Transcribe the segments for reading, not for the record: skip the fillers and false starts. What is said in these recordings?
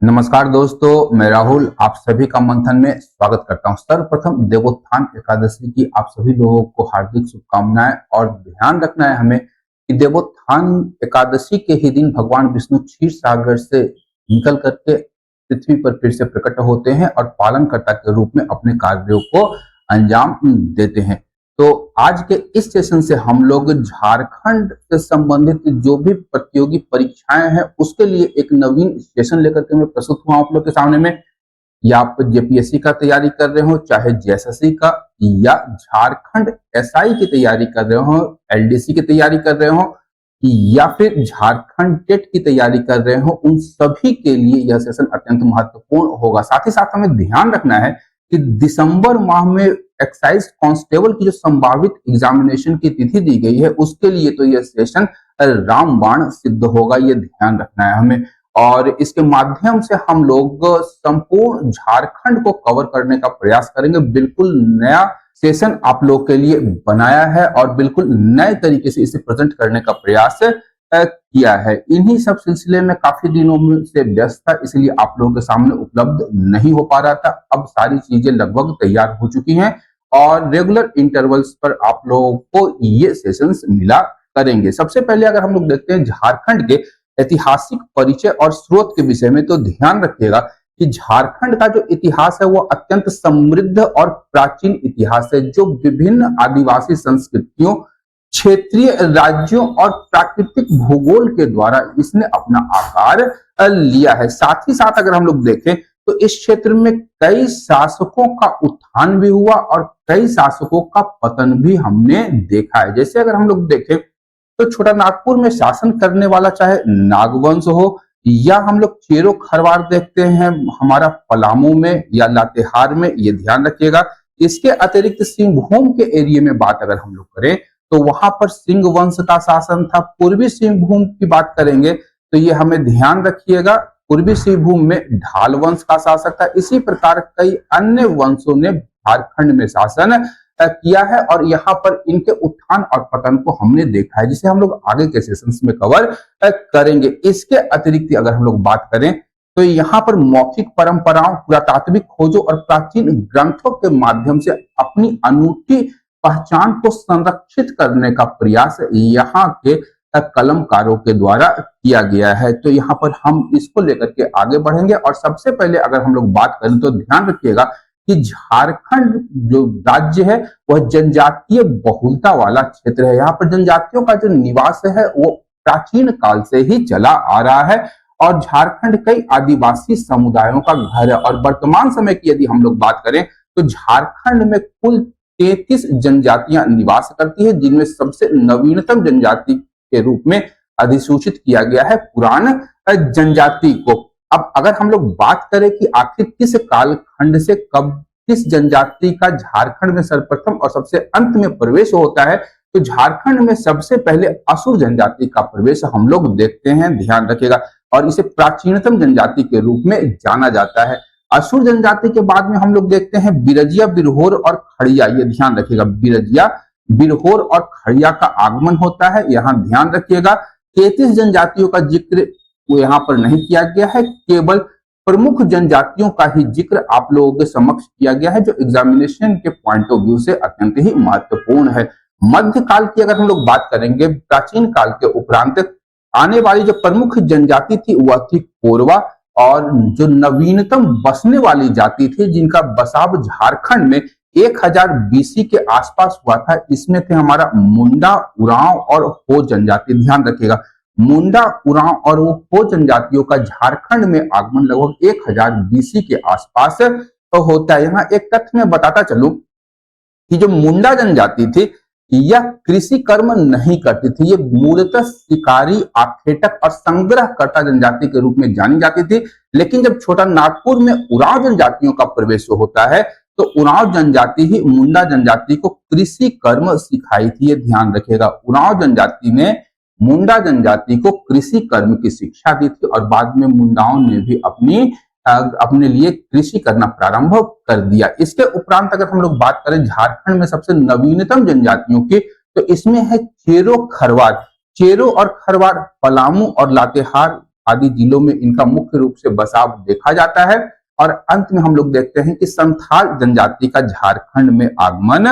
नमस्कार दोस्तों, मैं राहुल आप सभी का मंथन में स्वागत करता हूं। सर्वप्रथम देवोत्थान एकादशी की आप सभी लोगों को हार्दिक शुभकामनाएं। और ध्यान रखना है हमें कि देवोत्थान एकादशी के ही दिन भगवान विष्णु क्षीर सागर से निकल करके पृथ्वी पर फिर से प्रकट होते हैं और पालनकर्ता के रूप में अपने कार्यों को अंजाम देते हैं। तो आज के इस सेशन से हम लोग झारखंड से संबंधित जो भी प्रतियोगी परीक्षाएं हैं उसके लिए एक नवीन सेशन लेकर के मैं प्रस्तुत हुआ आप लोग के सामने में। या आप जेपीएससी का तैयारी कर रहे हो, चाहे जेएसएससी का, या झारखंड एसआई की तैयारी कर रहे हो, एलडीसी की तैयारी कर रहे हो, या फिर झारखंड टेट की तैयारी कर रहे हो, उन सभी के लिए यह सेशन अत्यंत महत्वपूर्ण होगा। साथ ही साथ हमें ध्यान रखना है कि दिसंबर माह में एक्साइज कांस्टेबल की जो संभावित एग्जामिनेशन की तिथि दी गई है उसके लिए तो यह सेशन रामबाण सिद्ध होगा, ये ध्यान रखना है हमें। और इसके माध्यम से हम लोग संपूर्ण झारखंड को कवर करने का प्रयास करेंगे। बिल्कुल नया सेशन आप लोग के लिए बनाया है और बिल्कुल नए तरीके से इसे प्रेजेंट करने का प्रयास किया है। इन्हीं सब सिलसिले में काफी दिनों से व्यस्त था, इसलिए आप लोगों के सामने उपलब्ध नहीं हो पा रहा था। अब सारी चीजें लगभग तैयार हो चुकी हैं और रेगुलर इंटरवल्स पर आप लोगों को ये सेशंस मिला करेंगे। सबसे पहले अगर हम लोग देखते हैं झारखंड के ऐतिहासिक परिचय और स्रोत के विषय में, तो ध्यान रखिएगा कि झारखंड का जो इतिहास है वो अत्यंत समृद्ध और प्राचीन इतिहास है, जो विभिन्न आदिवासी संस्कृतियों, क्षेत्रीय राज्यों और प्राकृतिक भूगोल के द्वारा इसने अपना आकार लिया है। साथ ही साथ अगर हम लोग देखें तो इस क्षेत्र में कई शासकों का उत्थान भी हुआ और कई शासकों का पतन भी हमने देखा है। जैसे अगर हम लोग देखें तो छोटा नागपुर में शासन करने वाला चाहे नागवंश हो, या हम लोग चेरो खरवार देखते हैं हमारा पलामू में या लातेहार में, ये ध्यान रखिएगा। इसके अतिरिक्त सिंहभूम के एरिया में बात अगर हम लोग करें तो वहां पर सिंह वंश का शासन था। पूर्वी सिंहभूम की बात करेंगे तो ये हमें ध्यान रखिएगा, पूर्वी सिंहभूम में ढाल वंश का शासक था। इसी प्रकार कई अन्य वंशों ने झारखंड में शासन किया है और यहाँ पर इनके उत्थान और पतन को हमने देखा है, जिसे हम लोग आगे के सेशंस में कवर करेंगे। इसके अतिरिक्त अगर हम लोग बात करें तो यहाँ पर मौखिक परंपराओं, पुरातात्विक खोजों और प्राचीन ग्रंथों के माध्यम से अपनी अनूठी पहचान को संरक्षित करने का प्रयास यहाँ के कलमकारों के द्वारा किया गया है। तो यहाँ पर हम इसको लेकर के आगे बढ़ेंगे। और सबसे पहले अगर हम लोग बात करें तो ध्यान रखिएगा कि झारखंड जो राज्य है वह जनजातीय बहुलता वाला क्षेत्र है। यहाँ पर जनजातियों का जो निवास है वो प्राचीन काल से ही चला आ रहा है और झारखंड कई आदिवासी समुदायों का घर है। और वर्तमान समय की यदि हम लोग बात करें तो झारखंड में कुल 33 जनजातियां निवास करती है, जिनमें सबसे नवीनतम जनजाति के रूप में अधिसूचित किया गया है पुरान जनजाति को। अब अगर हम लोग बात करें कि आखिर किस कालखंड से कब किस जनजाति का झारखंड में सर्वप्रथम और सबसे अंत में प्रवेश होता है, तो झारखंड में सबसे पहले असुर जनजाति का प्रवेश हम लोग देखते हैं, ध्यान रखिएगा। और इसे प्राचीनतम जनजाति के रूप में जाना जाता है। असुर जनजाति के बाद में हम लोग देखते हैं बिरजिया, बिरहोर और खड़िया, ये ध्यान रखिएगा। बिरजिया, बिरहोर और खड़िया का आगमन होता है, यहाँ ध्यान रखिएगा। 33 जनजातियों का जिक्र वो यहाँ पर नहीं किया गया है, केवल प्रमुख जनजातियों का ही जिक्र आप लोगों के समक्ष किया गया है, जो एग्जामिनेशन के पॉइंट ऑफ व्यू से अत्यंत ही महत्वपूर्ण है। मध्यकाल की अगर हम लोग बात करेंगे, प्राचीन काल के उपरांत आने वाली जो प्रमुख जनजाति थी वह थी कोरवा, और जो नवीनतम बसने वाली जाति थी जिनका बसाव झारखंड में 1000 बीसी के आसपास हुआ था, इसमें थे हमारा मुंडा, उरांव और हो जनजाति। ध्यान रखिएगा, मुंडा, उरांव और वो हो जनजातियों का झारखंड में आगमन लगभग 1000 बीसी के आसपास तो होता है। यहाँ एक तथ्य मैं बताता चलूं कि जो मुंडा जनजाति थी यह कृषि कर्म नहीं करती थी, ये मूलतः शिकारी, आखेटक और संग्रहकर्ता जनजाति के रूप में जानी जाती थी। लेकिन जब छोटा नागपुर में उरांव जनजातियों का प्रवेश होता है तो उरांव जनजाति ही मुंडा जनजाति को कृषि कर्म सिखाई थी, ये ध्यान रखिएगा। उरांव जनजाति ने मुंडा जनजाति को कृषि कर्म की शिक्षा दी थी और बाद में मुंडाओं ने भी अपने लिए कृषि करना प्रारंभ कर दिया। इसके उपरांत अगर हम लोग बात करें झारखंड में सबसे नवीनतम जनजातियों की, तो इसमें है चेरो खरवार। चेरो और खरवार पलामू और लातेहार आदि जिलों में इनका मुख्य रूप से बसाव देखा जाता है। और अंत में हम लोग देखते हैं कि संथाल जनजाति का झारखंड में आगमन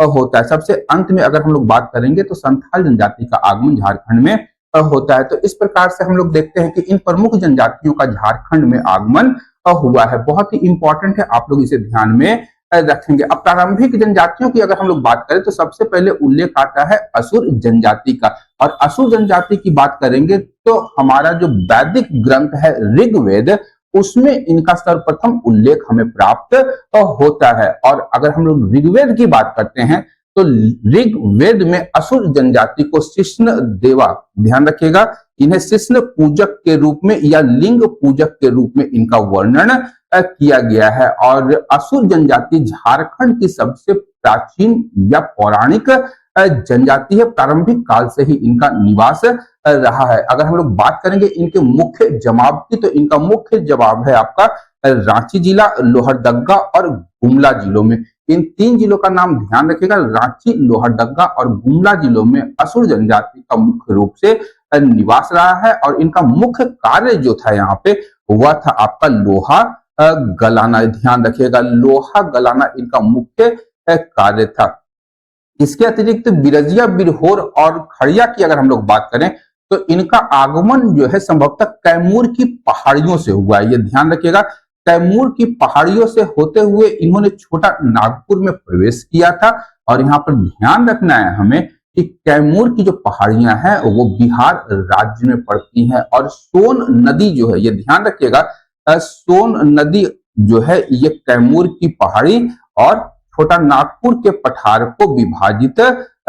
होता है। सबसे अंत में अगर हम लोग बात करेंगे तो संथाल जनजाति का आगमन झारखंड में होता है। तो इस प्रकार से हम लोग देखते हैं कि इन प्रमुख जनजातियों का झारखंड में आगमन हुआ है। बहुत ही इंपॉर्टेंट है, आप लोग इसे ध्यान में रखेंगे। अब प्रारंभिक जनजातियों की अगर हम लोग बात करें तो सबसे पहले उल्लेख आता है असुर जनजाति का। और असुर जनजाति की बात करेंगे तो हमारा जो वैदिक ग्रंथ है ऋग्वेद, उसमें इनका सर्वप्रथम उल्लेख हमें प्राप्त होता है। और अगर हम लोग ऋग्वेद की बात करते हैं तो ऋग्वेद में असुर जनजाति को शिष्ण देवा, ध्यान रखिएगा, इन्हें शिष्ण पूजक के रूप में या लिंग पूजक के रूप में इनका वर्णन किया गया है। और असुर जनजाति झारखंड की सबसे प्राचीन या पौराणिक जनजाति है। प्रारंभिक काल से ही इनका निवास रहा है। अगर हम लोग बात करेंगे इनके मुख्य जवाब की, तो इनका मुख्य जवाब है आपका रांची जिला, लोहरदगा और गुमला जिलों में। इन 3 जिलों का नाम ध्यान रखिएगा। रांची, लोहरदगा और गुमला जिलों में असुर जनजाति का मुख्य रूप से निवास रहा है। और इनका मुख्य कार्य जो था यहाँ पे वह था आपका लोहा गलाना। ध्यान रखिएगा, लोहा गलाना इनका मुख्य कार्य था। इसके अतिरिक्त बिरजिया, बिरहोर और खड़िया की अगर हम लोग बात करें तो इनका आगमन जो है संभवतः कैमूर की पहाड़ियों से हुआ है। ये ध्यान रखिएगा, कैमूर की पहाड़ियों से होते हुए इन्होंने छोटा नागपुर में प्रवेश किया था। और यहाँ पर ध्यान रखना है हमें कि कैमूर की जो पहाड़ियां हैं वो बिहार राज्य में पड़ती हैं। और सोन नदी जो है, ये ध्यान रखिएगा, सोन नदी जो है ये कैमूर की पहाड़ी और छोटा नागपुर के पठार को विभाजित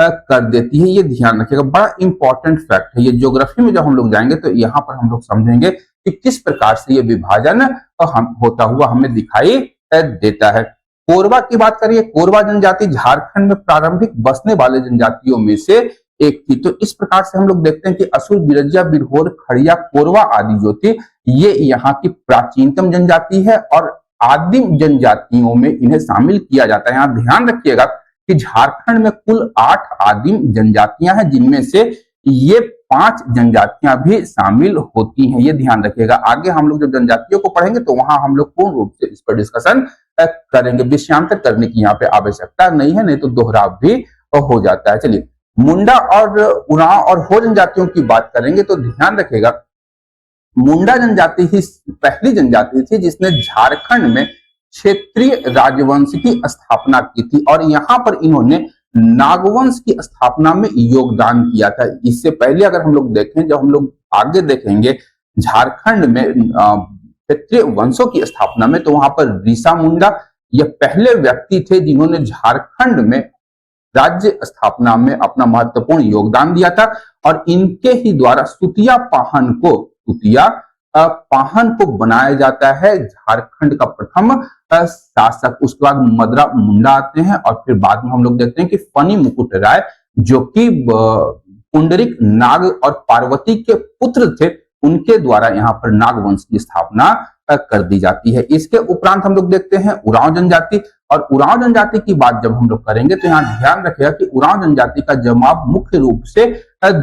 कर देती है। ये ध्यान रखिएगा, बड़ा इंपॉर्टेंट फैक्ट है। ये ज्योग्राफी में जब हम लोग जाएंगे तो यहाँ पर हम लोग समझेंगे कि किस प्रकार से ये विभाजन होता हुआ हमें दिखाई देता है। कोरबा की बात करिए, कोरबा जनजाति झारखंड में प्रारंभिक बसने वाले जनजातियों में से एक थी। तो इस प्रकार से हम लोग देखते हैं कि असुर, बिरजिया, बिरहोर, खड़िया, कोरबा आदि जो थी ये यहाँ की प्राचीनतम जनजाति है। और आदिम जनजातियों में इन्हें शामिल किया जाता है। यहाँ ध्यान रखिएगा कि झारखंड में कुल 8 आदिम जनजातियां हैं, जिनमें से ये 5 जनजातियां भी शामिल होती हैं। ये ध्यान रखिएगा। आगे हम लोग जब जनजातियों को पढ़ेंगे तो वहां हम लोग पूर्ण रूप से इस पर डिस्कशन करेंगे। विषयांतर करने की यहाँ पे आवश्यकता नहीं है, नहीं तो दोहराव भी हो जाता है। चलिए, मुंडा और उरांव और हो जनजातियों की बात करेंगे तो ध्यान रखिएगा, मुंडा जनजाति ही पहली जनजाति थी जिसने झारखंड में क्षेत्रीय राजवंश की स्थापना की थी। और यहाँ पर इन्होंने नागवंश की स्थापना में योगदान किया था। इससे पहले अगर हम लोग देखें, जब हम लोग आगे देखेंगे झारखंड में क्षेत्रीय वंशों की स्थापना में, तो वहां पर ऋषा मुंडा ये पहले व्यक्ति थे जिन्होंने झारखंड में राज्य स्थापना में अपना महत्वपूर्ण योगदान दिया था। और इनके ही द्वारा सुतिया पाहन को बनाया जाता है झारखंड का प्रथम शासक। उसके बाद मदरा मुंडा आते हैं और फिर बाद में हम लोग देखते हैं कि फनी मुकुट राय जो कि पुंडरिक नाग और पार्वती के पुत्र थे, उनके द्वारा यहाँ पर नागवंश की स्थापना कर दी जाती है। इसके उपरांत हम लोग देखते हैं उरांव जनजाति। और उरांव जनजाति की बात जब हम लोग करेंगे तो यहाँ ध्यान रखिएगा कि उरांव जनजाति का जमाव मुख्य रूप से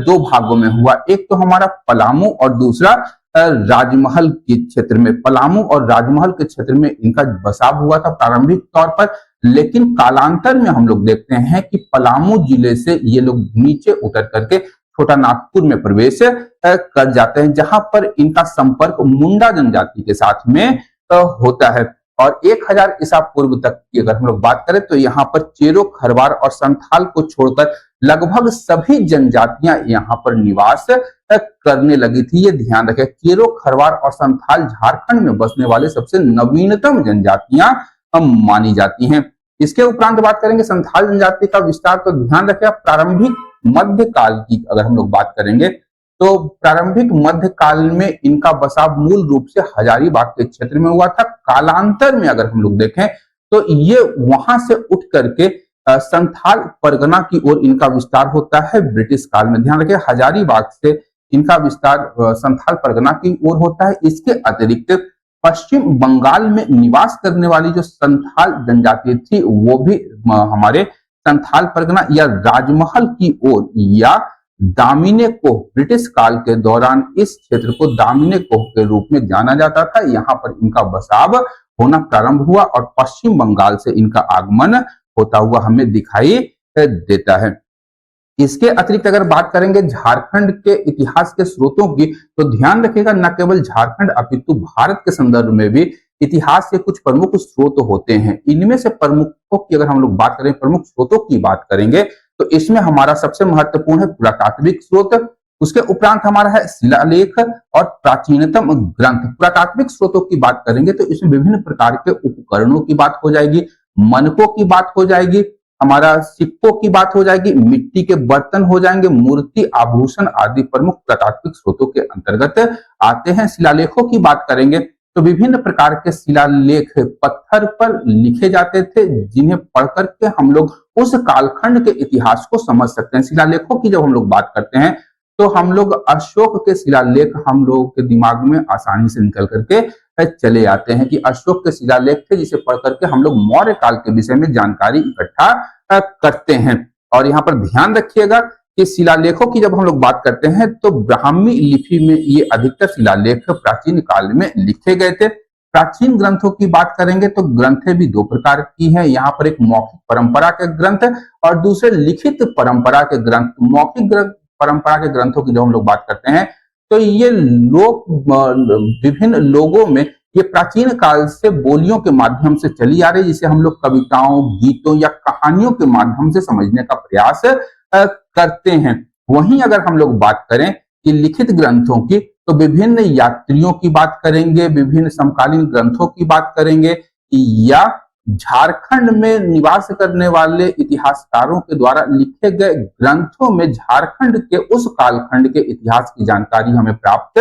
2 भागों में हुआ। एक तो हमारा पलामू और दूसरा राजमहल के क्षेत्र में। पलामू और राजमहल के क्षेत्र में इनका बसाव हुआ था प्रारंभिक तौर पर, लेकिन कालांतर में हम लोग देखते हैं कि पलामू जिले से ये लोग नीचे उतर करके छोटा नागपुर में प्रवेश कर जाते हैं, जहां पर इनका संपर्क मुंडा जनजाति के साथ में होता है। और 1000 ईसा पूर्व तक की अगर हम लोग बात करें तो यहाँ पर चेरो, खरवार और संथाल को छोड़कर लगभग सभी जनजातियां यहाँ पर निवास करने लगी थी। ये ध्यान रखें, चेरो, खरवार और संथाल झारखंड में बसने वाले सबसे नवीनतम जनजातियां मानी जाती हैं। इसके उपरांत बात करेंगे संथाल जनजाति का विस्तार। तो ध्यान रखें, प्रारंभिक मध्यकाल की अगर हम लोग बात करेंगे तो प्रारंभिक मध्यकाल में इनका बसाव मूल रूप से हजारीबाग के क्षेत्र में हुआ था। कालांतर में अगर हम लोग देखें तो ये वहां से उठ करके संथाल परगना की ओर इनका विस्तार होता है ब्रिटिश काल में। ध्यान रखें, हजारीबाग से इनका विस्तार संथाल परगना की ओर होता है। इसके अतिरिक्त पश्चिम बंगाल में निवास करने वाली जो संथाल जनजाति थी वो भी हमारे संथाल परगना या राजमहल की ओर या दामिने कोह, ब्रिटिश काल के दौरान इस क्षेत्र को दामिने कोह के रूप में जाना जाता था। यहाँ पर इनका बसाव होना प्रारंभ हुआ और पश्चिम बंगाल से इनका आगमन होता हुआ हमें दिखाई देता है। इसके अतिरिक्त अगर बात करेंगे झारखंड के इतिहास के स्रोतों की, तो ध्यान रखिएगा न केवल झारखंड अपितु भारत के संदर्भ में भी इतिहास के कुछ प्रमुख स्रोत होते हैं। इनमें से प्रमुखों की अगर हम लोग बात करें, प्रमुख स्रोतों की बात करेंगे, तो इसमें हमारा सबसे महत्वपूर्ण है पुरातात्विक स्रोत, उसके उपरांत हमारा है शिलालेख और प्राचीनतम ग्रंथ। पुरातात्विक स्रोतों की बात करेंगे तो इसमें विभिन्न प्रकार के उपकरणों की बात हो जाएगी, मनकों की बात हो जाएगी, हमारा सिक्कों की बात हो जाएगी, मिट्टी के बर्तन हो जाएंगे, मूर्ति, आभूषण आदि प्रमुख पुरातात्विक स्रोतों के अंतर्गत आते हैं। शिलालेखों की बात करेंगे तो विभिन्न प्रकार के शिलालेख पत्थर पर लिखे जाते थे, जिन्हें पढ़कर के हम लोग उस कालखंड के इतिहास को समझ सकते हैं। शिलालेखों की जब हम लोग बात करते हैं तो हम लोग अशोक के शिलालेख हम लोगों के दिमाग में आसानी से निकल करके चले आते हैं कि अशोक के शिलालेख थे, जिसे पढ़ करके हम लोग मौर्य काल के विषय में जानकारी इकट्ठा करते हैं। और यहाँ पर ध्यान रखिएगा कि शिलालेखों की जब हम लोग बात करते हैं तो ब्राह्मी लिपि में ये अधिकतर शिलालेख प्राचीन काल में लिखे गए थे। प्राचीन ग्रंथों की बात करेंगे तो ग्रंथें भी दो प्रकार की हैं। यहाँ पर एक मौखिक परंपरा के ग्रंथ और दूसरे लिखित परंपरा के ग्रंथ। मौखिक परंपरा के ग्रंथों की जब हम लोग बात करते हैं तो ये लोग विभिन्न लोगों में ये प्राचीन काल से बोलियों के माध्यम से चली आ रही, जिसे हम लोग कविताओं, गीतों या कहानियों के माध्यम से समझने का प्रयास करते हैं। वहीं अगर हम लोग बात करें कि लिखित ग्रंथों की, तो विभिन्न यात्रियों की बात करेंगे, विभिन्न समकालीन ग्रंथों की बात करेंगे, या झारखंड में निवास करने वाले इतिहासकारों के द्वारा लिखे गए ग्रंथों में झारखंड के उस कालखंड के इतिहास की जानकारी हमें प्राप्त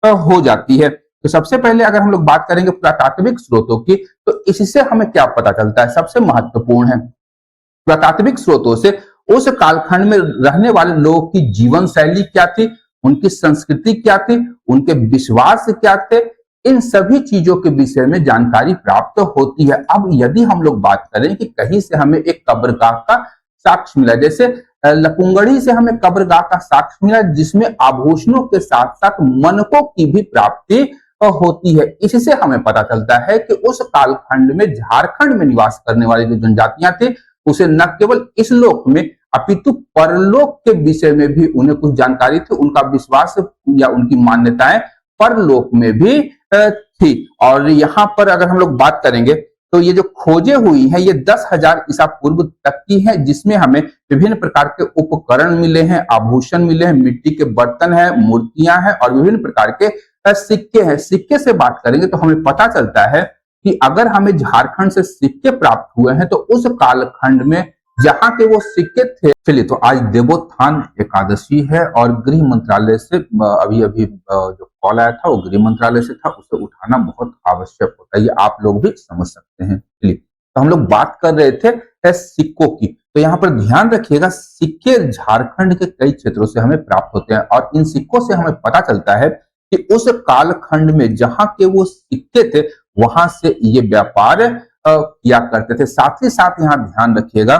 हो जाती है। तो सबसे पहले अगर हम लोग बात करेंगे पुरातात्विक स्रोतों की, तो इससे हमें क्या पता चलता है? सबसे महत्वपूर्ण है पुरातात्विक स्रोतों से उस कालखंड में रहने वाले लोगों की जीवन शैली क्या थी, उनकी संस्कृति क्या थी, उनके विश्वास क्या थे, इन सभी चीजों के विषय में जानकारी प्राप्त होती है। अब यदि हम लोग बात करें कि कहीं से हमें एक कब्रगाह का साक्ष्य मिला, जैसे लकुंगड़ी से हमें कब्रगाह का साक्ष्य मिला जिसमें आभूषणों के साथ साथ मनकों की भी प्राप्ति होती है, इससे हमें पता चलता है कि उस कालखंड में झारखंड में निवास करने वाली जो जनजातियां थी, उसे न केवल इस लोक में अपितु परलोक के विषय में भी उन्हें कुछ जानकारी थी। उनका विश्वास या उनकी मान्यताएं परलोक में भी थी। और यहाँ पर अगर हम लोग बात करेंगे तो ये जो खोजें हुई हैं ये 10,000 ईसा पूर्व तक की है, जिसमें हमें विभिन्न प्रकार के उपकरण मिले हैं, आभूषण मिले हैं, मिट्टी के बर्तन हैं, मूर्तियां हैं और विभिन्न प्रकार के सिक्के हैं। सिक्के से बात करेंगे तो हमें पता चलता है कि अगर हमें झारखंड से सिक्के प्राप्त हुए हैं तो उस कालखंड में जहां के वो सिक्के थे। चलिए, तो आज देवोत्थान एकादशी है और गृह मंत्रालय से अभी जो कॉल आया था वो गृह मंत्रालय से था, उसे उठाना बहुत आवश्यक होता है, ये आप लोग भी समझ सकते हैं। चलिए, तो हम लोग बात कर रहे थे सिक्कों की, तो यहाँ पर ध्यान रखिएगा सिक्के झारखंड के कई क्षेत्रों से हमें प्राप्त होते हैं और इन सिक्कों से हमें पता चलता है कि उस कालखंड में जहां के वो सिक्के थे वहां से ये व्यापार किया करते थे। साथ ही साथ यहाँ ध्यान रखिएगा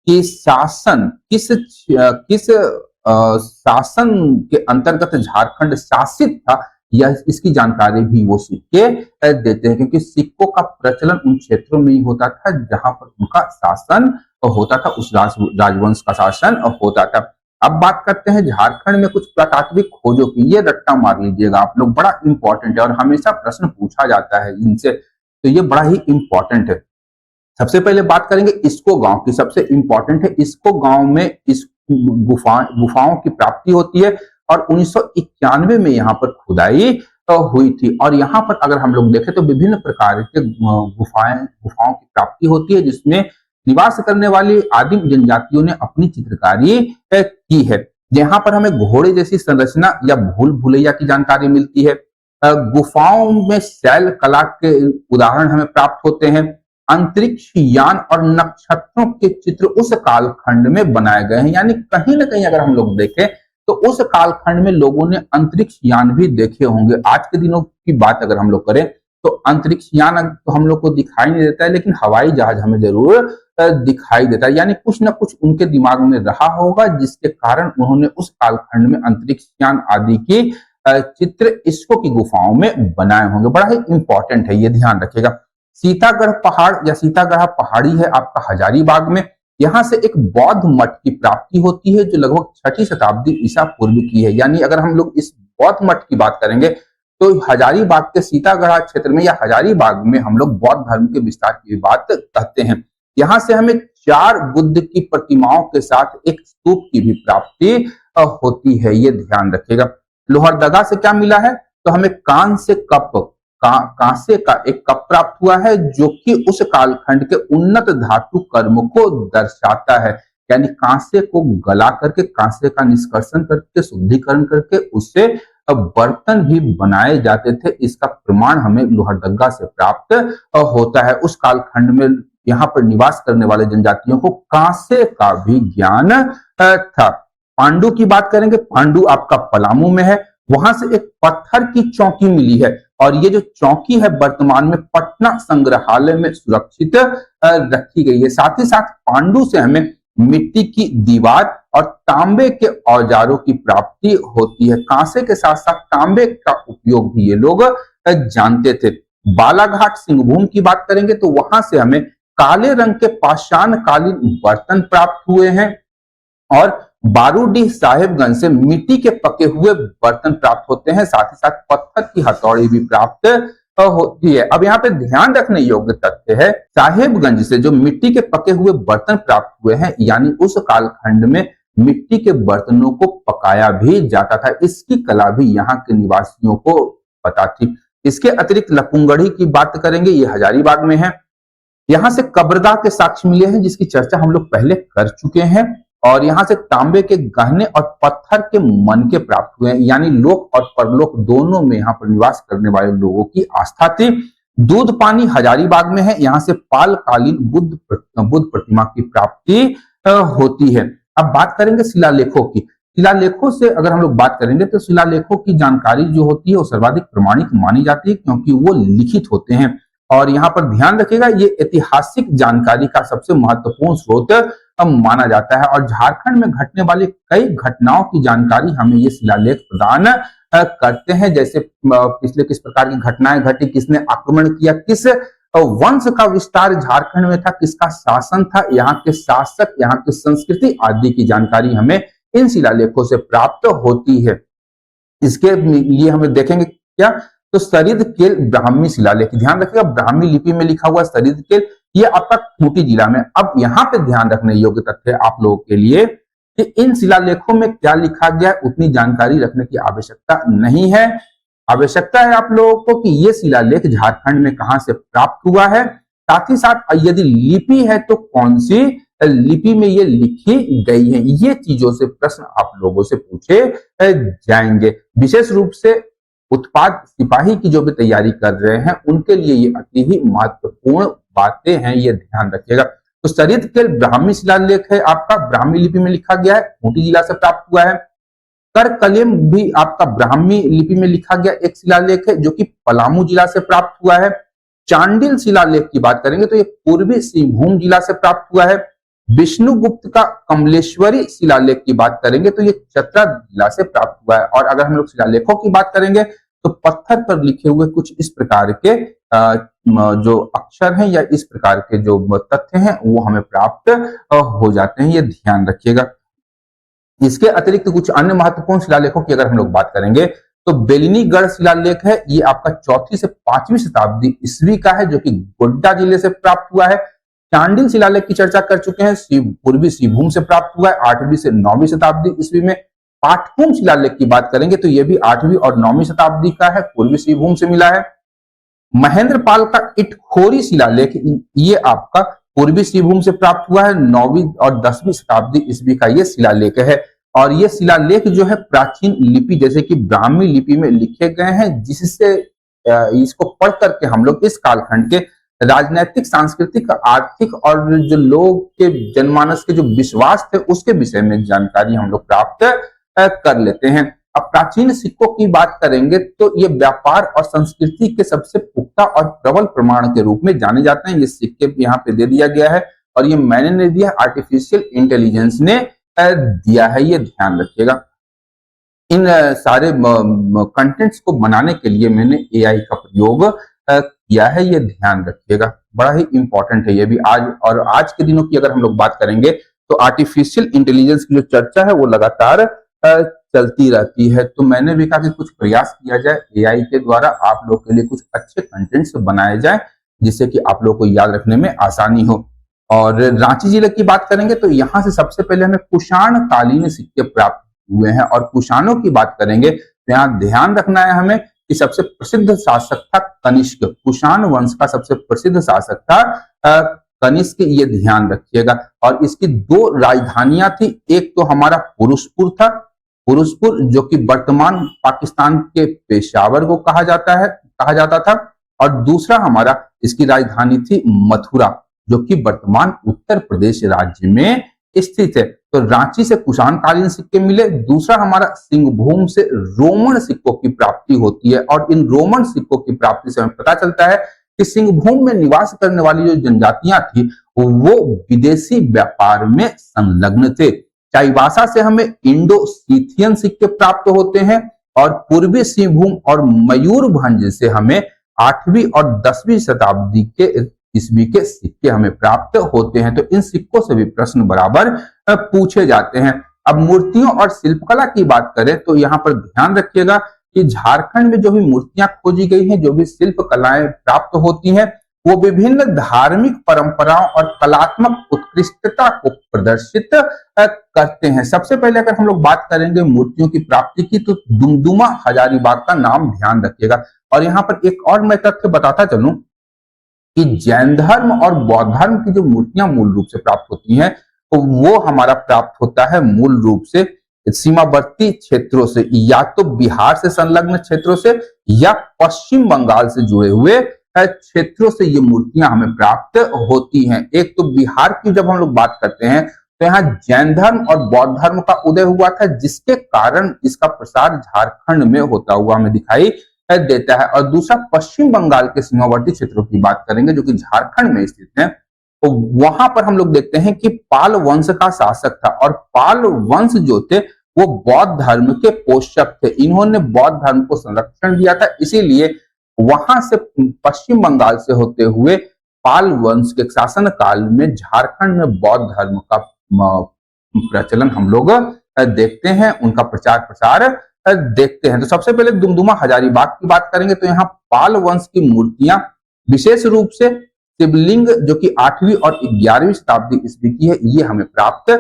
कि शासन किस शासन के अंतर्गत झारखंड शासित था, यह इसकी जानकारी भी वो सिक्के देते हैं, क्योंकि सिक्कों का प्रचलन उन क्षेत्रों में ही होता था जहां पर उनका शासन होता था, उस राजवंश का शासन होता था। अब बात करते हैं झारखंड में कुछ पुरातात्विक खोजों की। ये रट्टा मार लीजिएगा आप लोग, बड़ा इंपॉर्टेंट है और हमेशा प्रश्न पूछा जाता है इनसे, तो ये बड़ा ही इंपॉर्टेंट है। सबसे पहले बात करेंगे इसको गांव की, सबसे इंपॉर्टेंट है। इसको गांव में इस गुफाओं की प्राप्ति होती है और 1991 में यहाँ पर खुदाई हुई थी। और यहाँ पर अगर हम लोग देखें तो विभिन्न प्रकार के गुफाओं की प्राप्ति होती है, जिसमें निवास करने वाली आदिम जनजातियों ने अपनी चित्रकारी की है। यहाँ पर हमें घोड़े जैसी संरचना या भूल भुलैया की जानकारी मिलती है। गुफाओं में शैल कला के उदाहरण हमें प्राप्त होते हैं। अंतरिक्ष यान और नक्षत्रों के चित्र उस कालखंड में बनाए गए हैं, यानी कहीं ना कहीं अगर हम लोग देखें तो उस कालखंड में लोगों ने अंतरिक्ष यान भी देखे होंगे। आज के दिनों की बात अगर हम लोग करें तो अंतरिक्ष यान तो हम लोग को दिखाई नहीं देता है, लेकिन हवाई जहाज हमें जरूर दिखाई देता है, यानी कुछ ना कुछ उनके दिमाग में रहा होगा जिसके कारण उन्होंने उस कालखंड में अंतरिक्ष यान आदि की चित्र इसको की गुफाओं में बनाए होंगे। बड़ा ही इंपॉर्टेंट है, ये ध्यान रखिएगा। सीतागढ़ पहाड़ या सीतागढ़ पहाड़ी है आपका हजारीबाग में। यहाँ से एक बौद्ध मठ की प्राप्ति होती है जो लगभग 6ठी शताब्दी ईसा पूर्व की है। यानी अगर हम लोग इस बौद्ध मठ की बात करेंगे तो हजारीबाग के सीतागढ़ क्षेत्र में या हजारीबाग में हम लोग बौद्ध धर्म के विस्तार की बात कहते हैं। यहाँ से हमें 4 बुद्ध की प्रतिमाओं के साथ एक स्तूप की भी प्राप्ति होती है, ये ध्यान रखिएगा। लोहरदगा से क्या मिला है, तो हमें कांसे का एक कप प्राप्त हुआ है जो कि उस कालखंड के उन्नत धातु कर्म को दर्शाता है। यानी कांसे को गला करके, कांसे का निष्कर्षण करके, शुद्धिकरण करके उससे बर्तन भी बनाए जाते थे। इसका प्रमाण हमें लोहरदगा से प्राप्त होता है। उस कालखंड में यहाँ पर निवास करने वाले जनजातियों को कांसे का भी ज्ञान था। पांडु की बात करेंगे, पांडु आपका पलामू में है। वहां से एक पत्थर की चौकी मिली है और ये जो चौकी है वर्तमान में पटना संग्रहालय में सुरक्षित रखी गई है। साथ ही साथ पांडु से हमें मिट्टी की दीवार और तांबे के औजारों की प्राप्ति होती है। कांसे के साथ साथ तांबे का उपयोग भी ये लोग जानते थे। बालाघाट सिंहभूम की बात करेंगे तो वहां से हमें काले रंग के पाषाणकालीन बर्तन प्राप्त हुए हैं और बारूडीह साहेबगंज से मिट्टी के पके हुए बर्तन प्राप्त होते हैं। साथ ही साथ पत्थर की हथौड़ी भी प्राप्त होती है। अब यहाँ पे ध्यान रखने योग्य तथ्य है, साहेबगंज से जो मिट्टी के पके हुए बर्तन प्राप्त हुए हैं, यानी उस कालखंड में मिट्टी के बर्तनों को पकाया भी जाता था। इसकी कला भी यहाँ के निवासियों को पता थी। इसके अतिरिक्त लपुंगड़ी की बात करेंगे, ये हजारीबाग में है। यहाँ से कब्रगाह के साक्ष्य मिले हैं जिसकी चर्चा हम लोग पहले कर चुके हैं। और यहाँ से तांबे के गहने और पत्थर के मनके प्राप्त हुए हैं, यानी लोक और परलोक दोनों में यहाँ पर निवास करने वाले लोगों की आस्था थी। दूध पानी हजारीबाग में है। यहाँ से पालकालीन बुद्ध प्रतिमा की प्राप्ति होती है। अब बात करेंगे शिलालेखों की। शिलालेखों से अगर हम लोग बात करेंगे तो शिलालेखों की जानकारी जो होती है वो सर्वाधिक प्रमाणिक मानी जाती है क्योंकि वो लिखित होते हैं। और यहाँ पर ध्यान रखिएगा, ये ऐतिहासिक जानकारी का सबसे महत्वपूर्ण स्रोत माना जाता है और झारखंड में घटने वाली कई घटनाओं की जानकारी हमें ये शिलालेख प्रदान करते हैं। जैसे पिछले किस प्रकार की घटनाएं घटी, किसने आक्रमण किया, किस वंश का विस्तार झारखंड में था, किसका शासन था, यहाँ के शासक, यहाँ की संस्कृति आदि की जानकारी हमें इन शिलालेखों से प्राप्त होती है। इसके लिए हमें देखेंगे क्या, तो सरिदकेल ब्राह्मी शिलालेख, ध्यान रखिएगा ब्राह्मी लिपि में लिखा हुआ सरिदकेल, ये आपका खूंटी जिला में। अब यहाँ पे ध्यान रखने योग्य तथ्य आप लोगों के लिए कि इन शिलालेखों में क्या लिखा गया है उतनी जानकारी रखने की आवश्यकता नहीं है। आवश्यकता है आप लोगों को कि ये शिलालेख झारखंड में कहां से प्राप्त हुआ है, साथ ही साथ यदि लिपि है तो कौन सी लिपि में ये लिखी गई है। ये चीजों से प्रश्न आप लोगों से पूछे जाएंगे। विशेष रूप से उत्पाद सिपाही की जो भी तैयारी कर रहे हैं उनके लिए ये अति ही महत्वपूर्ण बातें हैं, ये ध्यान रखिएगा। तो सरिदकेल ब्राह्मी शिलालेख है आपका, ब्राह्मी लिपि में लिखा गया है, खूंटी जिला से प्राप्त हुआ है। करकलेम भी आपका ब्राह्मी लिपि में लिखा गया एक शिलालेख है जो कि पलामू जिला से प्राप्त हुआ है। चांडिल शिलालेख की बात करेंगे तो ये पूर्वी सिंहभूम जिला से प्राप्त हुआ है। विष्णुगुप्त का कमलेश्वरी शिलालेख की बात करेंगे तो ये चतरा जिला से प्राप्त हुआ है। और अगर हम लोग शिलालेखों की बात करेंगे तो पत्थर पर लिखे हुए कुछ इस प्रकार के जो अक्षर हैं या इस प्रकार के जो तथ्य हैं वो हमें प्राप्त हो जाते हैं, ये ध्यान रखिएगा। इसके अतिरिक्त कुछ अन्य महत्वपूर्ण शिलालेखों की अगर हम लोग बात करेंगे तो बेलिनीगढ़ शिलालेख है, ये आपका 4वीं से 5वीं शताब्दी ईस्वी का है जो कि गोड्डा जिले से प्राप्त हुआ है। चांडिल शिलालेख की चर्चा कर चुके हैं, पूर्वी सिंहभूम से प्राप्त हुआ है 8वीं से 9वीं शताब्दी ईस्वी में। पाटकुम शिलालेख की बात करेंगे तो यह भी 8वीं और 9वीं शताब्दी का है, पूर्वी सिंहभूम से मिला है। महेंद्रपाल का इटखोरी शिलालेख, ये आपका पूर्वी सिंहभूम से प्राप्त हुआ है, 9वीं और 10वीं शताब्दी ईस्वी का ये शिलालेख है। और ये शिलालेख जो है प्राचीन लिपि जैसे कि ब्राह्मी लिपि में लिखे गए हैं, जिससे इसको पढ़ करके हम लोग इस कालखंड के राजनैतिक, सांस्कृतिक, आर्थिक और जो लोग के जनमानस के जो विश्वास थे उसके विषय में जानकारी हम लोग प्राप्त कर लेते हैं। अब प्राचीन सिक्कों की बात करेंगे तो ये व्यापार और संस्कृति के सबसे पुख्ता और प्रबल प्रमाण के रूप में जाने जाते हैं। ये सिक्के यहाँ पे दे दिया गया है और ये मैंने नहीं दिया, आर्टिफिशियल इंटेलिजेंस ने दिया है, ये ध्यान रखिएगा। इन सारे कंटेंट्स को बनाने के लिए मैंने एआई का प्रयोग किया है, ये ध्यान रखिएगा, बड़ा ही इंपॉर्टेंट है ये भी। आज के दिनों की अगर हम लोग बात करेंगे तो आर्टिफिशियल इंटेलिजेंस की जो चर्चा है वो लगातार चलती रहती है। तो मैंने भी कहा कि कुछ प्रयास किया जाए एआई के द्वारा, आप लोग के लिए कुछ अच्छे कंटेंट्स बनाए जाए जिससे कि आप लोग को याद रखने में आसानी हो। और रांची जिले की बात करेंगे तो यहाँ से सबसे पहले हमें कुषाण कालीन सिक्के प्राप्त हुए हैं। और कुषाणों की बात करेंगे तो यहाँ ध्यान रखना है हमें कि सबसे प्रसिद्ध शासक था कनिष्क। कुषाण वंश का सबसे प्रसिद्ध शासक था कनिष्क, ये ध्यान रखिएगा। और इसकी दो राजधानियां थी, एक तो हमारा पुरुषपुर था, पुरुषपुर जो कि वर्तमान पाकिस्तान के पेशावर को कहा जाता था, और दूसरा हमारा इसकी राजधानी थी मथुरा जो कि वर्तमान उत्तर प्रदेश राज्य में स्थित है। तो रांची से कुषाणकालीन सिक्के मिले। दूसरा हमारा सिंहभूम से रोमन सिक्कों की प्राप्ति होती है, और इन रोमन सिक्कों की प्राप्ति से हमें पता चलता है कि सिंहभूम में निवास करने वाली जो जनजातियां थी वो विदेशी व्यापार में संलग्न थे। चाईबासा से हमें इंडो सीथियन सिक्के प्राप्त होते हैं, और पूर्वी सिंहभूम और मयूरभंज से हमें 8वीं और 10वीं शताब्दी के ईस्वी के सिक्के हमें प्राप्त होते हैं। तो इन सिक्कों से भी प्रश्न बराबर पूछे जाते हैं। अब मूर्तियों और शिल्पकला की बात करें तो यहाँ पर ध्यान रखिएगा कि झारखंड में जो भी मूर्तियां खोजी गई हैं, जो भी शिल्प कलाएं प्राप्त होती हैं, वो विभिन्न धार्मिक परंपराओं और कलात्मक उत्कृष्टता को प्रदर्शित करते हैं। सबसे पहले अगर हम लोग बात करेंगे मूर्तियों की प्राप्ति की तो दुमदुमा हजारीबाग का नाम ध्यान रखिएगा। और यहाँ पर एक और मैं तथ्य बताता चलूं कि जैन धर्म और बौद्ध धर्म की जो मूर्तियां मूल रूप से प्राप्त होती हैं तो वो हमारा प्राप्त होता है मूल रूप से सीमावर्ती क्षेत्रों से, या तो बिहार से संलग्न क्षेत्रों से या पश्चिम बंगाल से जुड़े हुए क्षेत्रों से ये मूर्तियां हमें प्राप्त होती हैं। एक तो बिहार की जब हम लोग बात करते हैं तो यहाँ जैन धर्म और बौद्ध धर्म का उदय हुआ था, जिसके कारण इसका प्रसार झारखंड में होता हुआ हमें दिखाई देता है। और दूसरा पश्चिम बंगाल के सीमावर्ती क्षेत्रों की बात करेंगे जो कि झारखंड में स्थित है, तो वहां पर हम लोग देखते हैं कि पाल वंश का शासक था, और पाल वंश जो थे वो बौद्ध धर्म के पोषक थे। इन्होंने बौद्ध धर्म को संरक्षण दिया था, इसीलिए वहां से पश्चिम बंगाल से होते हुए पाल वंश के शासन काल में झारखंड में बौद्ध धर्म का प्रचलन हम लोग देखते हैं, उनका प्रचार प्रसार देखते हैं। तो सबसे पहले दुमदुमा हजारीबाग की बात करेंगे तो यहाँ पाल वंश की मूर्तियां विशेष रूप से शिवलिंग जो कि 8वीं और 11वीं शताब्दी ईस्वी की है, ये हमें प्राप्त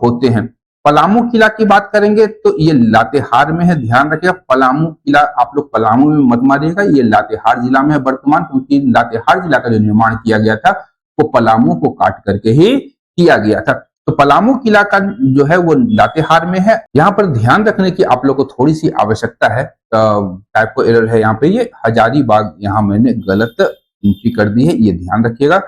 होते हैं। पलामू किला की बात करेंगे तो ये लातेहार में है, ध्यान रखिएगा। पलामू किला आप लोग पलामू में मत मारिएगा, ये लातेहार जिला में है वर्तमान, क्योंकि लातेहार जिला का जो निर्माण किया गया था वो पलामू को काट करके ही किया गया था। तो पलामू किला का जो है वो लातेहार में है। यहाँ पर ध्यान रखने की आप लोग को थोड़ी सी आवश्यकता है, टाइपो एरर है यहाँ पे, ये हजारीबाग यहाँ मैंने गलत एंट्री कर दी है, ये ध्यान रखिएगा।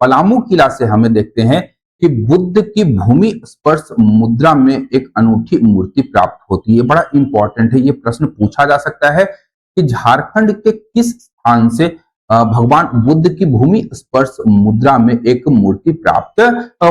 पलामू किला से हमें देखते हैं कि बुद्ध की भूमि स्पर्श मुद्रा में एक अनूठी मूर्ति प्राप्त होती है। बड़ा इंपॉर्टेंट है, ये प्रश्न पूछा जा सकता है कि झारखंड के किस स्थान से भगवान बुद्ध की भूमि स्पर्श मुद्रा में एक मूर्ति प्राप्त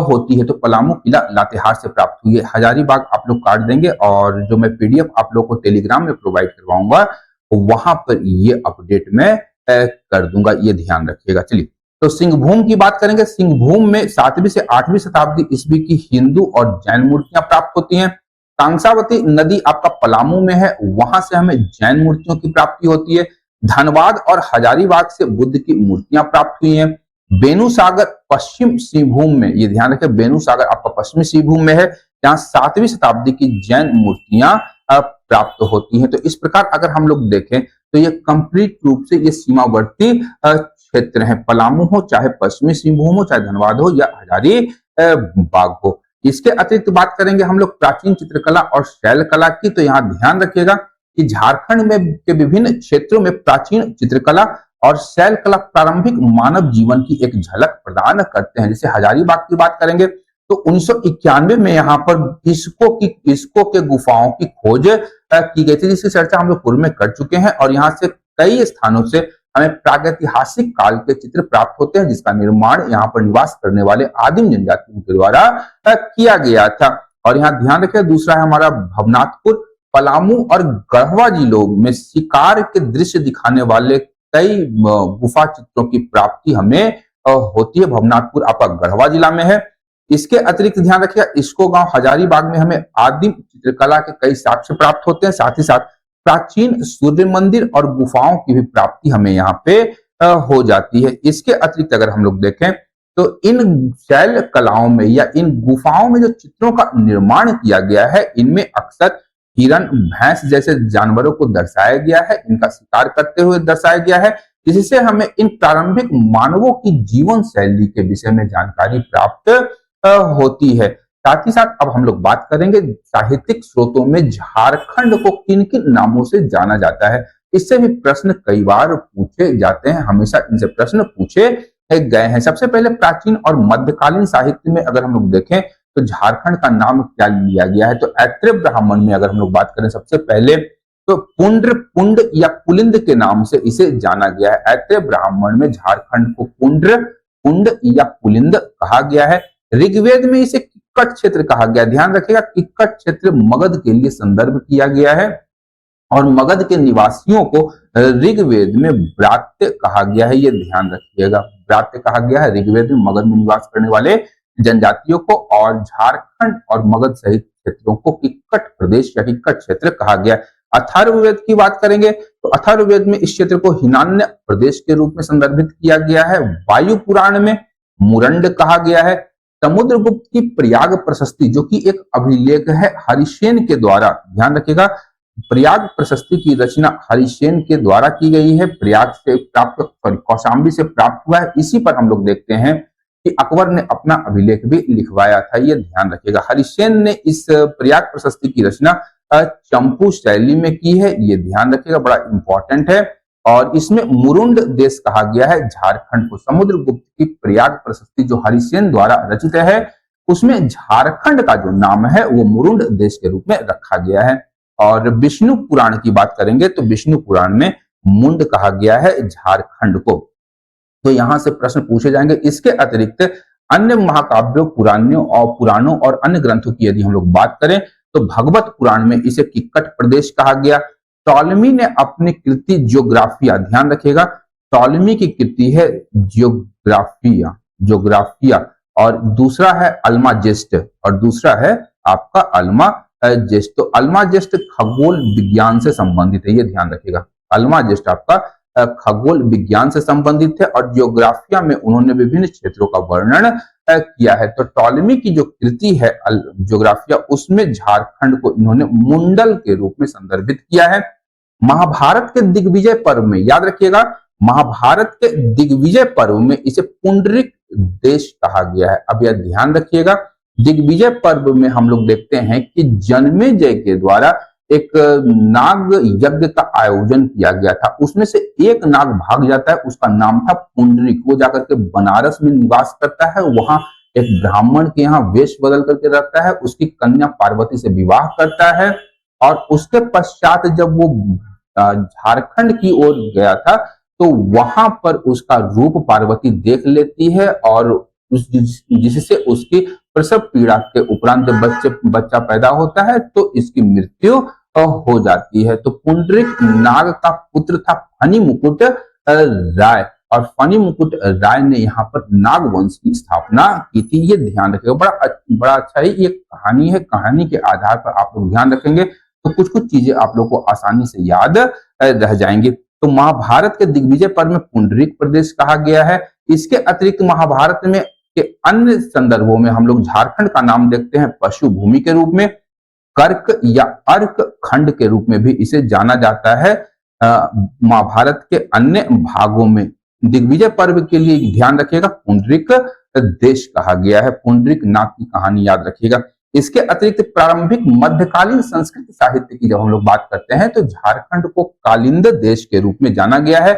होती है। तो पलामू किला लातेहार से प्राप्त हुई है। हजारीबाग आप लोग काट देंगे, और जो मैं पीडीएफ आप लोग को टेलीग्राम में प्रोवाइड करवाऊंगा वहां पर ये अपडेट मैं कर दूंगा, ये ध्यान रखिएगा। चलिए, तो सिंहभूम की बात करेंगे। सिंहभूम में 7वीं से 8वीं शताब्दी ईस्वी की हिंदू और जैन मूर्तियां प्राप्त होती हैं। कांसावती नदी आपका पलामू में है, वहां से हमें जैन मूर्तियों की प्राप्ति होती है। धनबाद और हजारीबाग से बुद्ध की मूर्तियां प्राप्त हुई हैं। बेनुसागर पश्चिम सिंहभूम में, ये ध्यान रखें, बेनुसागर आपका पश्चिमी सिंहभूम में है, जहां 7वीं शताब्दी की जैन मूर्तियां प्राप्त होती हैं। तो इस प्रकार अगर हम लोग देखें तो ये कंप्लीट रूप से ये सीमावर्ती क्षेत्र है, पलामू हो चाहे पश्चिमी सिंहभूम हो चाहे धनबाद हो या हजारीबाग हो। इसके अतिरिक्त बात करेंगे हम लोग प्राचीन चित्रकला और शैल कला की, तो यहाँ ध्यान रखिएगा कि झारखंड में के विभिन्न क्षेत्रों में प्राचीन चित्रकला और शैल कला प्रारंभिक मानव जीवन की एक झलक प्रदान करते हैं। जैसे हजारीबाग की बात करेंगे तो 1991 में यहाँ पर इस्को के गुफाओं की खोज की गई थी, जिसकी चर्चा हम लोग पूर्व में कर चुके हैं, और यहाँ से कई स्थानों से हमें प्रागैतिहासिक काल के चित्र प्राप्त होते हैं, जिसका निर्माण यहाँ पर निवास करने वाले आदिम जनजातियों के द्वारा किया गया था। और यहाँ ध्यान रखें, दूसरा है हमारा भवनाथपुर। पलामू और गढ़वा जिलों में शिकार के दृश्य दिखाने वाले कई गुफा चित्रों की प्राप्ति हमें होती है। भवनाथपुर आपका गढ़वा जिला में है। इसके अतिरिक्त ध्यान रखिएगा, इसको गांव हजारीबाग में हमें आदिम चित्रकला के कई साक्ष्य प्राप्त होते हैं। साथ ही साथ प्राचीन सूर्य मंदिर और गुफाओं की भी प्राप्ति हमें यहाँ पे हो जाती है। इसके अतिरिक्त अगर हम लोग देखें तो इन शैल कलाओं में या इन गुफाओं में जो चित्रों का निर्माण किया गया है, इनमें अक्सर हिरण, भैंस जैसे जानवरों को दर्शाया गया है, इनका शिकार करते हुए दर्शाया गया है, जिससे हमें इन प्रारंभिक मानवों की जीवन शैली के विषय में जानकारी प्राप्त होती है। साथ ही साथ अब हम लोग बात करेंगे साहित्यिक स्रोतों में झारखंड को किन किन नामों से जाना जाता है। इससे भी प्रश्न कई बार पूछे जाते हैं, हमेशा इनसे प्रश्न पूछे गए हैं। सबसे पहले प्राचीन और मध्यकालीन साहित्य में अगर हम लोग देखें तो झारखंड का नाम क्या लिया गया है, तो ऐत्रेय ब्राह्मण में अगर हम लोग बात करें सबसे पहले तो पुंड्र, पुंड या पुलिंद के नाम से इसे जाना गया है। ऐत्रेय ब्राह्मण में झारखंड को पुंड्र, पुंड या पुलिंद कहा गया है। ऋग्वेद में इसे किक्कट क्षेत्र कहा गया। ध्यान रखिएगा, किक्कट क्षेत्र मगध के लिए संदर्भ किया गया है और मगध के निवासियों को ऋग्वेद में ब्रात्य कहा गया है। ये ध्यान रखिएगा, ब्रात्य कहा गया है ऋग्वेद में मगध में निवास करने वाले जनजातियों को, और झारखंड और मगध सहित क्षेत्रों को किक्कट प्रदेश या किक्कट क्षेत्र कहा गया। अथर्ववेद की बात करेंगे तो अथर्ववेद में इस क्षेत्र को हिनान्य प्रदेश के रूप में संदर्भित किया गया है। वायु पुराण में मुरंड कहा गया है। समुद्रगुप्त की प्रयाग प्रशस्ति जो कि एक अभिलेख है हरिसेन के द्वारा, ध्यान रखिएगा, प्रयाग प्रशस्ति की रचना हरिसेन के द्वारा की गई है। प्रयाग से प्राप्त, कौशाम्बी से प्राप्त हुआ है। इसी पर हम लोग देखते हैं कि अकबर ने अपना अभिलेख भी लिखवाया था, ये ध्यान रखिएगा। हरिसेन ने इस प्रयाग प्रशस्ति की रचना चंपू शैली में की है, ये ध्यान रखिएगा, बड़ा इंपॉर्टेंट है। और इसमें मुरुंड देश कहा गया है झारखंड को। समुद्रगुप्त की प्रयाग प्रशस्ति जो हरिसेन द्वारा रचित है, उसमें झारखंड का जो नाम है वो मुरुंड देश के रूप में रखा गया है। और विष्णु पुराण की बात करेंगे तो विष्णु पुराण में मुंड कहा गया है झारखंड को। तो यहां से प्रश्न पूछे जाएंगे। इसके अतिरिक्त अन्य महाकाव्यों, पुराणों और अन्य ग्रंथों की यदि हम लोग बात करें तो भगवत पुराण में इसे किक्कट प्रदेश कहा गया। टॉलमी ने अपनी कृति ज्योग्राफिया, ध्यान रखिएगा, टॉलमी की कृति है ज्योग्राफिया, और दूसरा है अल्माजेस्ट, और दूसरा है आपका अल्माजेस्ट। तो अल्माजेस्ट खगोल विज्ञान से संबंधित है, ये ध्यान रखिएगा। अल्माजेस्ट आपका खगोल विज्ञान से संबंधित है और ज्योग्राफिया में उन्होंने विभिन्न क्षेत्रों का वर्णन किया है। तो टॉलमी की जो कृति है ज्योग्राफिया, उसमें झारखंड को इन्होंने मुंडल के रूप में संदर्भित किया है। महाभारत के दिग्विजय पर्व में, याद रखिएगा, महाभारत के दिग्विजय पर्व में इसे पुंडरिक देश कहा गया है। अब यह ध्यान रखिएगा, दिग्विजय पर्व में हम लोग देखते हैं कि जन्मेजय के द्वारा एक नाग यज्ञ का आयोजन किया गया था। उसमें से एक नाग भाग जाता है, उसका नाम था पुंडरिक। वो जाकर के बनारस में निवास करता है, वहां एक ब्राह्मण के यहाँ वेश बदल करके रहता है, उसकी कन्या पार्वती से विवाह करता है, और उसके पश्चात जब वो झारखंड की ओर गया था तो वहां पर उसका रूप पार्वती देख लेती है, और जिससे उसकी प्रसव पीड़ा के उपरांत जब बच्चा पैदा होता है तो इसकी मृत्यु हो जाती है। तो पुंडरिक नाग का पुत्र था फनी मुकुट राय, और फनी मुकुट राय ने यहाँ पर नाग वंश की स्थापना की थी। ये ध्यान रखिएगा, बड़ा अच्छा है, ये कहानी है। कहानी के आधार पर आप लोग ध्यान रखेंगे तो कुछ कुछ चीजें आप लोग को आसानी से याद रह जाएंगी। तो महाभारत के दिग्विजय पर्व में पुंडरिक प्रदेश कहा गया है। इसके अतिरिक्त महाभारत में के अन्य संदर्भों में हम लोग झारखंड का नाम देखते हैं पशु भूमि के रूप में, कर्क या अर्क खंड के रूप में भी इसे जाना जाता है। महाभारत के अन्य भागों में दिग्विजय पर्व के लिए ध्यान रखिएगा, पुंडरिक देश कहा गया है। पुंडरिक नाग की कहानी याद रखिएगा। इसके अतिरिक्त प्रारंभिक मध्यकालीन संस्कृत साहित्य की जब हम लोग बात करते हैं तो झारखंड को कालिंद देश के रूप में जाना गया है।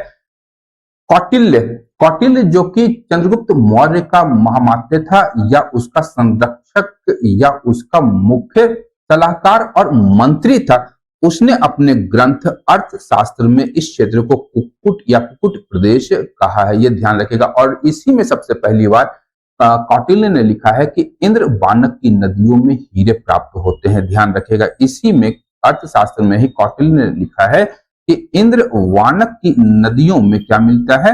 कौटिल्य जो कि चंद्रगुप्त मौर्य का महामात्य था, या उसका संरक्षक, या उसका मुख्य सलाहकार और मंत्री था, उसने अपने ग्रंथ अर्थशास्त्र में इस क्षेत्र को कुक्कुट या कुक्कुट प्रदेश कहा है, ये ध्यान रखिएगा। और इसी में सबसे पहली बार कौटिल्य ने लिखा है कि इंद्र वानक की नदियों में हीरे प्राप्त होते हैं, ध्यान रखिएगा। इसी में अर्थशास्त्र में ही कौटिल्य ने लिखा है कि इंद्र वानक की नदियों में क्या मिलता है,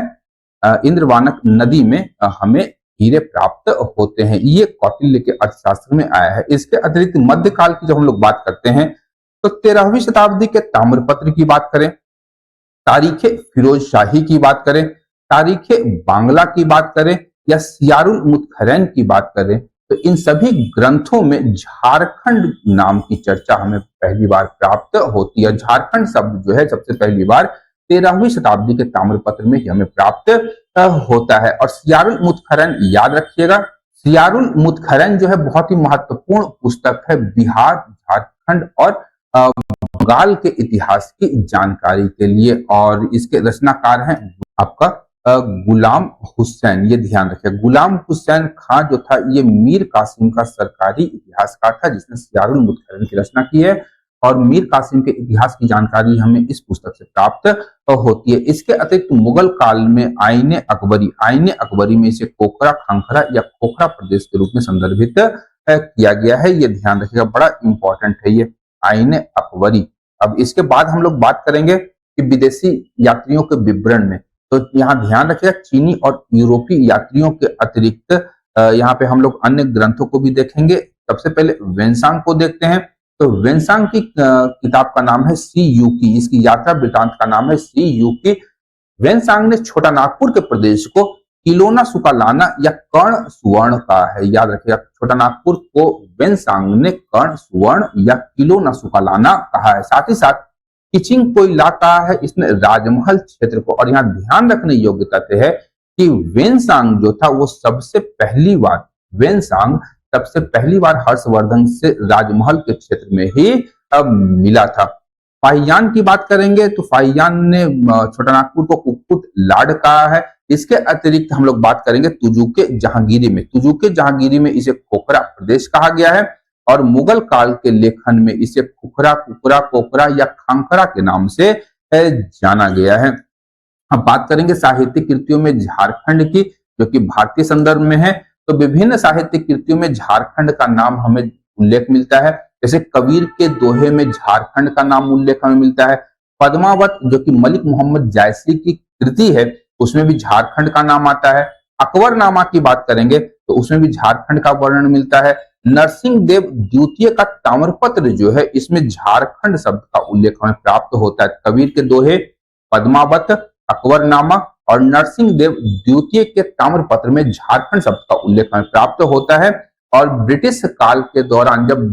इंद्र वानक नदी में हमें हीरे प्राप्त होते हैं, ये कौटिल्य के अर्थशास्त्र में आया है। इसके अतिरिक्त मध्यकाल की जब हम लोग बात करते हैं तो 13वीं शताब्दी के ताम्रपत्र की बात करें, तारीख फिरोज शाही की बात करें, तारीख बांग्ला की बात करें या सियारुल मुतखरैन की बात करें, तो इन सभी ग्रंथों में झारखंड नाम की चर्चा हमें पहली बार प्राप्त होती है। झारखंड शब्द जो है सबसे पहली बार 13वीं शताब्दी के ताम्रपत्र में ही हमें प्राप्त होता है। और सियारुल मुतखरैन याद रखिएगा, सियारुल मुतखरैन जो है बहुत ही महत्वपूर्ण पुस्तक है बिहार, झारखंड और बंगाल के इतिहास की जानकारी के लिए। और इसके रचनाकार हैं आपका गुलाम हुसैन, ये ध्यान रखिए। गुलाम हुसैन खां जो था ये मीर कासिम का सरकारी इतिहासकार था जिसने सियारुल मुतखरैन की रचना की है। और मीर कासिम के इतिहास की जानकारी हमें इस पुस्तक से प्राप्त होती है। इसके अतिरिक्त मुगल काल में आईने अकबरी में इसे कोकरा, खंखरा या खोखरा प्रदेश के रूप में संदर्भित किया गया है, ये ध्यान रखिएगा, बड़ा इंपॉर्टेंट है ये आईने अकबरी। अब इसके बाद हम लोग बात करेंगे कि विदेशी यात्रियों के विवरण में, तो यहाँ ध्यान रखिएगा चीनी और यूरोपीय यात्रियों के अतिरिक्त यहाँ पे हम लोग अन्य ग्रंथों को भी देखेंगे। सबसे पहले वेनसांग को देखते हैं। तो वेनसांग की किताब का नाम है सी यूकी, इसकी यात्रा वृतांत का नाम है सी यूकी। वेनसांग ने छोटा नागपुर के प्रदेश को किलोना सुकालाना या कर्ण सुवर्ण कहा है, याद रखिएगा। छोटा नागपुर को वेनसांग ने कर्ण सुवर्ण या किलोना सुकालाना कहा है। साथ ही साथ किचिंग कोयला कहा है इसने राजमहल क्षेत्र को। और यहाँ ध्यान रखने योग्य तथ्य है कि वेनसांग जो था वो सबसे पहली बार हर्षवर्धन से राजमहल के क्षेत्र में ही मिला था। फाहियान की बात करेंगे तो फाहियान ने छोटा नागपुर को कुक्कुट लाड कहा है। इसके अतिरिक्त हम लोग बात करेंगे तुजुके जहांगीरी में इसे खोखरा प्रदेश कहा गया है। और मुगल काल के लेखन में इसे खुखरा, कुकरा, कोकरा या खांकरा के नाम से जाना गया है। अब बात करेंगे साहित्यिक कृतियों में झारखंड की, जो कि भारतीय संदर्भ में है। तो विभिन्न साहित्यिक कृतियों में झारखंड का नाम हमें उल्लेख मिलता है। जैसे कबीर के दोहे में झारखंड का नाम उल्लेख हमें मिलता है। पद्मावत जो कि मलिक मोहम्मद जायसी की कृति है उसमें भी झारखंड का नाम आता है। अकबरनामा की बात करेंगे तो उसमें भी झारखंड का वर्णन मिलता है। नरसिंह देव द्वितीय का ताम्रपत्र जो है इसमें झारखंड शब्द का उल्लेख हमें प्राप्त होता है। कबीर के दोहे, पद्मावत, अकबरनामा और नरसिंह देव द्वितीय के ताम्रपत्र में झारखंड शब्द का उल्लेख हमें प्राप्त होता है। और ब्रिटिश काल के दौरान जब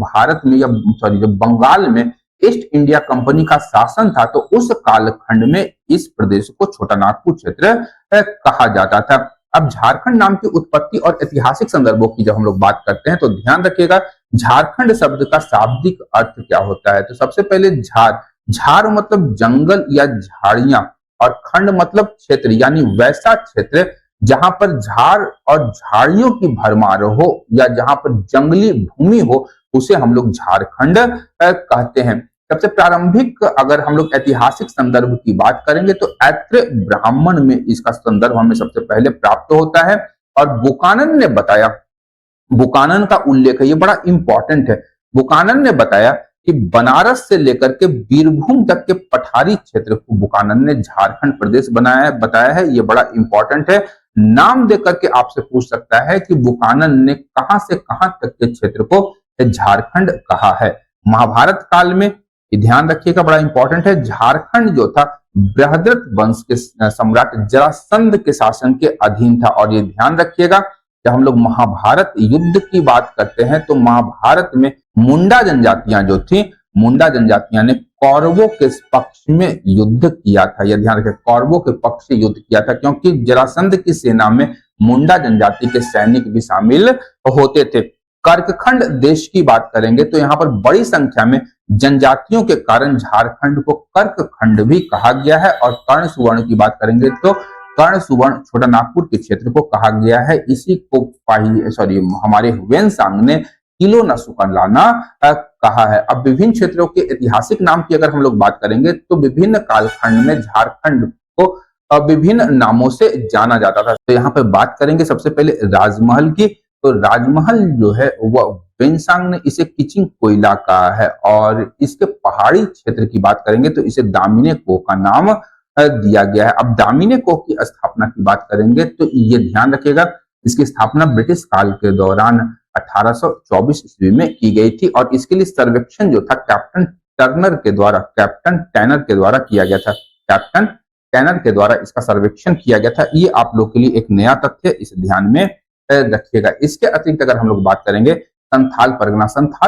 जब बंगाल में ईस्ट इंडिया कंपनी का शासन था तो उस कालखंड में इस प्रदेश को छोटा नागपुर क्षेत्र कहा जाता था। अब झारखंड नाम की उत्पत्ति और ऐतिहासिक संदर्भों की जब हम लोग बात करते हैं तो ध्यान रखिएगा झारखंड शब्द का शाब्दिक अर्थ क्या होता है। तो सबसे पहले झार मतलब जंगल या झाड़ियां, और खंड मतलब क्षेत्र यानी वैसा क्षेत्र जहां पर झाड़ और झाड़ियों की भरमार हो या जहां पर जंगली भूमि हो उसे हम लोग झारखंड कहते हैं। सबसे प्रारंभिक अगर हम लोग ऐतिहासिक संदर्भ की बात करेंगे तो ऐत्र ब्राह्मण में इसका संदर्भ हमें सबसे पहले प्राप्त होता है। और बुकानन ने बताया, बुकानन का उल्लेख है, ये बड़ा इंपॉर्टेंट है। बुकानन ने बताया कि बनारस से लेकर के बीरभूम तक के पठारी क्षेत्र को बुकानन ने झारखंड प्रदेश बताया है। ये बड़ा इंपॉर्टेंट है। नाम देकर के आपसे पूछ सकता है कि बुकानन ने कहां से कहां तक के क्षेत्र को झारखंड कहा है। महाभारत काल में, ध्यान रखिएगा बड़ा इंपॉर्टेंट है, झारखंड जो था बृहद्रथ वंश के सम्राट जरासंध के शासन के अधीन था। और ये ध्यान रखिएगा जब हम लोग महाभारत युद्ध की बात करते हैं तो महाभारत में मुंडा जनजातियां जो थी, मुंडा जनजातियां ने कौरवों के पक्ष में युद्ध किया था। यह ध्यान रखें, कौरवों के पक्ष से युद्ध किया था क्योंकि जरासंध की सेना में मुंडा जनजाति के सैनिक भी शामिल होते थे। कर्कखंड देश की बात करेंगे तो यहाँ पर बड़ी संख्या में जनजातियों के कारण झारखंड को कर्कखंड भी कहा गया है। और कर्ण सुवर्ण की बात करेंगे तो कर्ण सुवर्ण छोटा नागपुर के क्षेत्र को कहा गया है। इसी को हमारे वेनसांग ने किलोना सुकालाना कहा है। अब विभिन्न क्षेत्रों के ऐतिहासिक नाम की अगर हम लोग बात करेंगे तो विभिन्न कालखंड में झारखंड को विभिन्न नामों से जाना जाता था। तो यहाँ पे बात करेंगे सबसे पहले राजमहल की। तो राजमहल जो है वह वेनसांग ने इसे किचिंग कोयला कहा है, और इसके पहाड़ी क्षेत्र की बात करेंगे तो इसे दामिने को का नाम दिया गया है। अब दामिने को की स्थापना की बात करेंगे तो ये ध्यान रखिएगा, इसकी स्थापना ब्रिटिश काल के दौरान 1824 ईस्वी में की गई थी, और इसके लिए सर्वेक्षण जो था कैप्टन टैनर के द्वारा किया गया था। कैप्टन टैनर के द्वारा इसका सर्वेक्षण किया गया था। ये आप लोग के लिए एक नया तथ्य, इसे ध्यान में रखिएगा। इसके अतिरिक्त अगर हम लोग बात करेंगे संथाल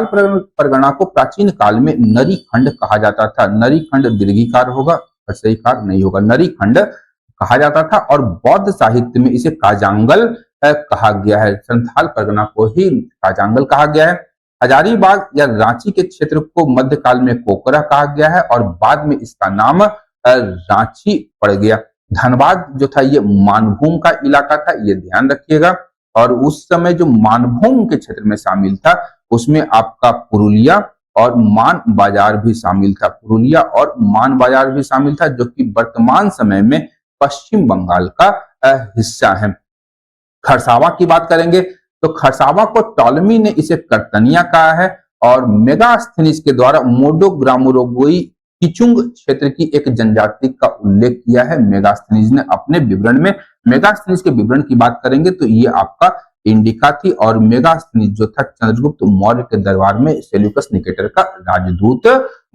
परगना को प्राचीन काल में नरी खंड कहा जाता था। नरी खंड दीर्घिकार होगा, कार नहीं होगा, नरी खंड कहा जाता था, और बौद्ध साहित्य में इसे काजांगल कहा गया है। संथाल परगना को ही काजांगल कहा गया है। हजारीबाग या रांची के क्षेत्र को मध्यकाल में कोकरा कहा गया है, और बाद में इसका नाम रांची पड़ गया। धनबाद जो था ये मानभूम का इलाका था, ये ध्यान रखिएगा। और उस समय जो मानभूम के क्षेत्र में शामिल था उसमें आपका पुरुलिया और मान बाजार भी शामिल था। पुरुलिया और मान बाजार भी शामिल था, जो कि वर्तमान समय में पश्चिम बंगाल का हिस्सा है। खरसावा की बात करेंगे तो खरसावा को टॉलमी ने इसे कर्तनिया कहा है, और मेगास्थनीज के द्वारा मोडोग्रामोरोगोई किचुंग क्षेत्र की एक जनजाति का उल्लेख किया है मेगास्थनीज ने अपने विवरण में। मेगास्थनीज के विवरण की बात करेंगे तो ये आपका इंडिका थी, और मेगास्थनीज जो था चंद्रगुप्त मौर्य के दरबार में सेल्यूकस निकेटर का राजदूत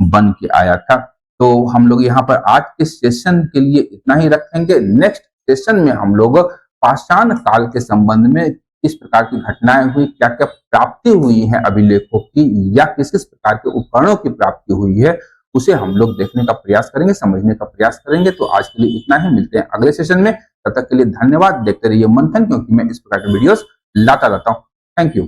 बन के आया था। तो हम लोग यहाँ पर आज के सेशन के लिए इतना ही रखेंगे। नेक्स्ट सेशन में हम लोग पाषाण काल के संबंध में किस प्रकार की घटनाएं हुई, क्या क्या प्राप्ति हुई है अभिलेखों की, या किस किस प्रकार के उपकरणों की प्राप्ति हुई है, उसे हम लोग देखने का प्रयास करेंगे, समझने का प्रयास करेंगे। तो आज के लिए इतना ही, मिलते हैं अगले सेशन में। तब तक के लिए धन्यवाद। देखते रहिए मंथन, क्योंकि मैं इस प्रकार के वीडियोस लाता रहता हूँ। Thank you.